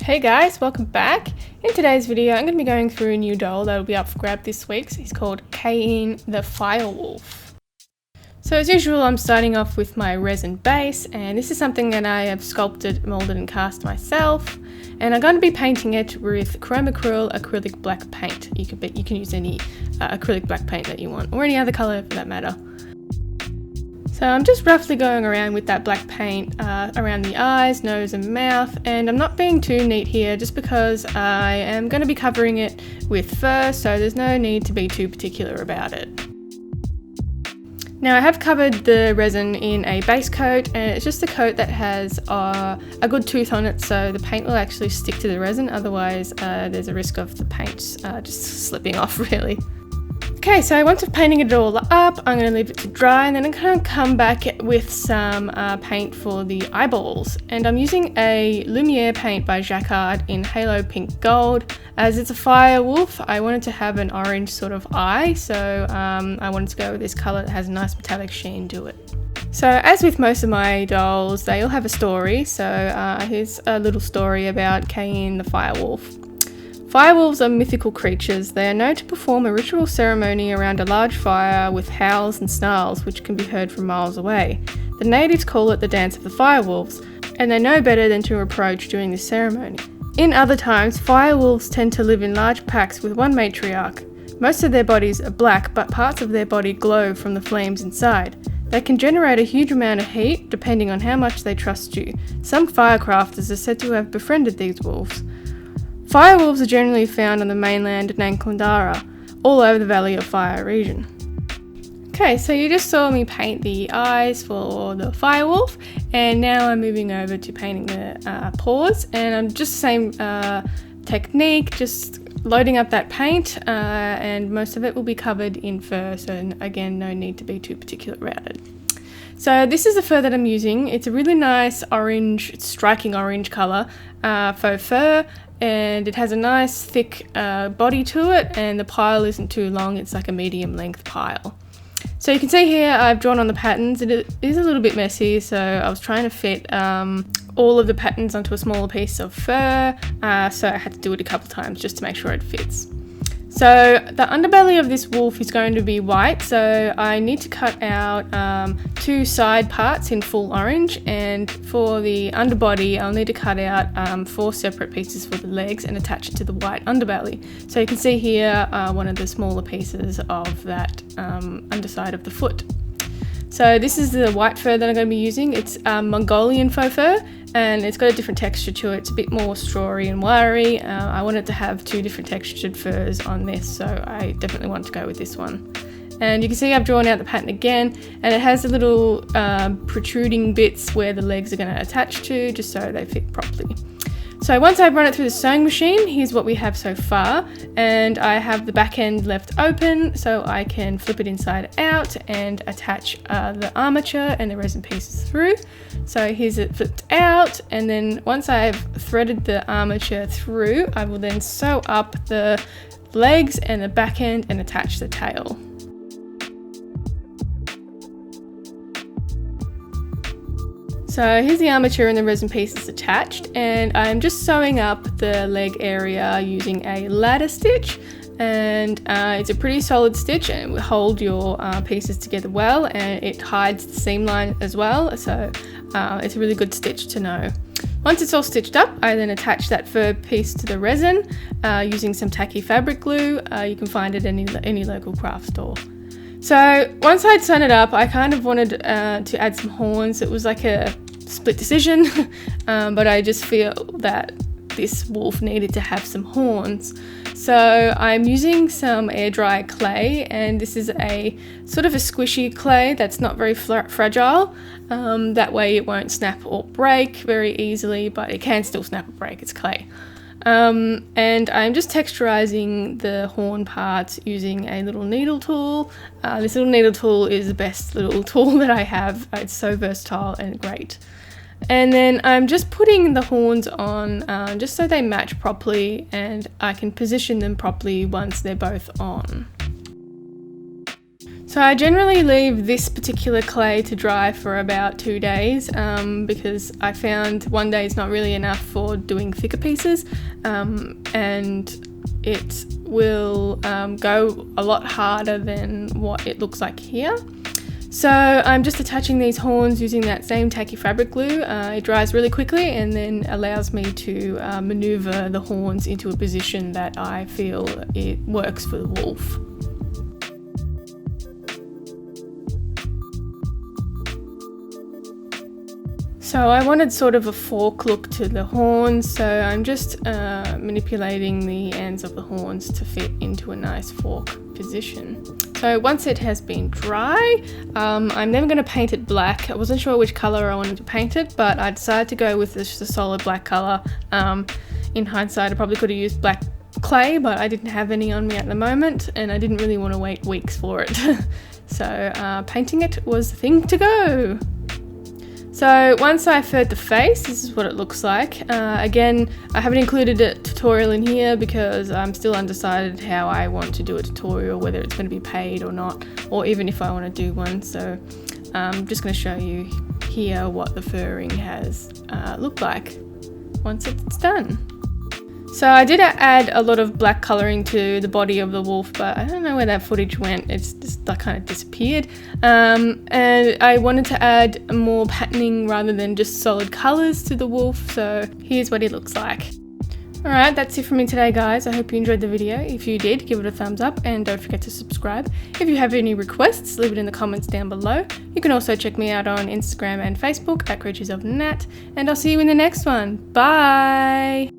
Hey guys, welcome back. In today's video, I'm going to be going through a new doll that will be up for grab this week. He's called Kaen the Firewolf. So as usual, I'm starting off with my resin base, and this is something that I have sculpted, molded and cast myself. And I'm going to be painting it with Chromacryl acrylic black paint. You can use any acrylic black paint that you want, or any other colour for that matter. So I'm just roughly going around with that black paint around the eyes, nose and mouth, and I'm not being too neat here just because I am going to be covering it with fur, so there's no need to be too particular about it. Now I have covered the resin in a base coat, and it's just a coat that has a good tooth on it, so the paint will actually stick to the resin, otherwise there's a risk of the paint just slipping off really. Okay, so once I've painted it all up, I'm going to leave it to dry, and then I'm going to come back with some paint for the eyeballs. And I'm using a Lumiere paint by Jacquard in Halo Pink Gold. As it's a fire wolf, I wanted to have an orange sort of eye, so I wanted to go with this colour that has a nice metallic sheen to it. So as with most of my dolls, they all have a story, so here's a little story about Kaen the Firewolf. Firewolves are mythical creatures. They are known to perform a ritual ceremony around a large fire with howls and snarls which can be heard from miles away. The natives call it the Dance of the Firewolves, and they know better than to approach during this ceremony. In other times, firewolves tend to live in large packs with one matriarch. Most of their bodies are black, but parts of their body glow from the flames inside. They can generate a huge amount of heat depending on how much they trust you. Some firecrafters are said to have befriended these wolves. Firewolves are generally found on the mainland Nanklandara, all over the Valley of Fire region. Okay, so you just saw me paint the eyes for the firewolf, and now I'm moving over to painting the paws, and I'm just the same technique, just loading up that paint, and most of it will be covered in fur, so again, no need to be too particular about it. So this is the fur that I'm using. It's a really nice orange, striking orange colour, faux fur, and it has a nice thick body to it, and the pile isn't too long, it's like a medium length pile. So you can see here I've drawn on the patterns. It is a little bit messy, so I was trying to fit all of the patterns onto a smaller piece of fur, so I had to do it a couple times just to make sure it fits. So the underbelly of this wolf is going to be white, so I need to cut out 2 side parts in full orange, and for the underbody I'll need to cut out 4 separate pieces for the legs and attach it to the white underbelly. So you can see here one of the smaller pieces of that underside of the foot. So this is the white fur that I'm going to be using. It's Mongolian faux fur, and it's got a different texture to it. It's a bit more strawy and wiry. I wanted to have 2 different textured furs on this, so I definitely wanted to go with this one. And you can see I've drawn out the pattern again, and it has the little protruding bits where the legs are going to attach to, just so they fit properly. So once I've run it through the sewing machine, here's what we have so far, and I have the back end left open so I can flip it inside out and attach the armature and the resin pieces through. So here's it flipped out, and then once I've threaded the armature through, I will then sew up the legs and the back end and attach the tail. So here's the armature and the resin pieces attached, and I'm just sewing up the leg area using a ladder stitch, and it's a pretty solid stitch and it will hold your pieces together well, and it hides the seam line as well, so it's a really good stitch to know. Once it's all stitched up, I then attach that fur piece to the resin using some tacky fabric glue. You can find it at any local craft store. So once I'd sewn it up, I kind of wanted to add some horns. It was like a split decision, but I just feel that this wolf needed to have some horns. So I'm using some air dry clay, and this is a sort of a squishy clay that's not very fragile. That way it won't snap or break very easily, but it can still snap or break, it's clay. And I'm just texturizing the horn parts using a little needle tool. This little needle tool is the best little tool that I have. It's so versatile and great. And then I'm just putting the horns on just so they match properly and I can position them properly once they're both on. So I generally leave this particular clay to dry for about 2 days because I found 1 day is not really enough for doing thicker pieces, and it will go a lot harder than what it looks like here. So I'm just attaching these horns using that same tacky fabric glue. It dries really quickly and then allows me to maneuver the horns into a position that I feel it works for the wolf. So I wanted sort of a fork look to the horns, so I'm just manipulating the ends of the horns to fit into a nice fork position. So once it has been dry, I'm then going to paint it black. I wasn't sure which colour I wanted to paint it, but I decided to go with just a solid black colour. In hindsight, I probably could have used black clay, but I didn't have any on me at the moment, and I didn't really want to wait weeks for it. So painting it was the thing to go. So once I furred the face, this is what it looks like. Again, I haven't included a tutorial in here because I'm still undecided how I want to do a tutorial, whether it's going to be paid or not, or even if I want to do one. So I'm just going to show you here what the furring has looked like once it's done. So I did add a lot of black colouring to the body of the wolf, but I don't know where that footage went. It's just like kind of disappeared. And I wanted to add more patterning rather than just solid colours to the wolf. So here's what he looks like. Alright, that's it for me today, guys. I hope you enjoyed the video. If you did, give it a thumbs up and don't forget to subscribe. If you have any requests, leave it in the comments down below. You can also check me out on Instagram and Facebook at Creatures of Nat, and I'll see you in the next one. Bye!